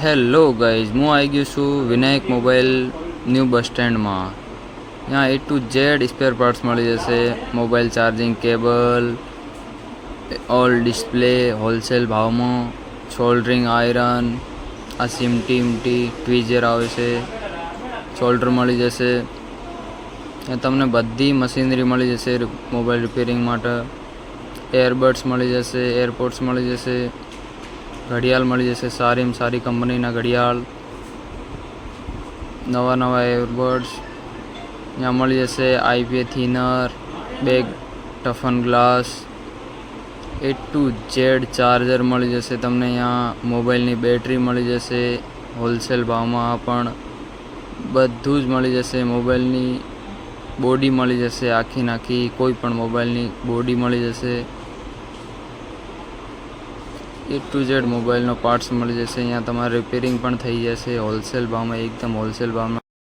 Hello guys, હું આવી ગયો છું વિનાયક મોબાઈલ ન્યૂ બસ સ્ટેન્ડમાં. ત્યાં A to Z spare parts મળી જશે. Mobile charging cable, all display wholesale ભાવમાં, સોલ્ડરિંગ આયરન, આ સિમટી ટ્વીઝર આવે છે, શોલ્ડર મળી જશે. ત્યાં તમને બધી મશીનરી મળી જશે મોબાઈલ રિપેરિંગ માટે. એરબડ્સ મળી જશે, એરપોર્ટ્સ મળી જશે, ઘડિયાળ મળી જશે, સારીમાં સારી કંપનીના ઘડિયાળ, નવા એરબડ્સ ત્યાં મળી જશે. IPA thinner, bag toughen glass, A to Z charger મળી જશે તમને. અહીંયા મોબાઈલની બેટરી મળી જશે હોલસેલ ભાવમાં, પણ બધું જ મળી જશે. મોબાઈલની બોડી મળી જશે આખી કોઈ પણ મોબાઈલની બોડી મળી જશે. A to Z મોબાઈલનો પાર્ટ્સ મળી જશે. અહીંયા તમારે રિપેરિંગ પણ થઈ જશે હોલસેલ ભાવમાં, એકદમ હોલસેલ ભાવમાં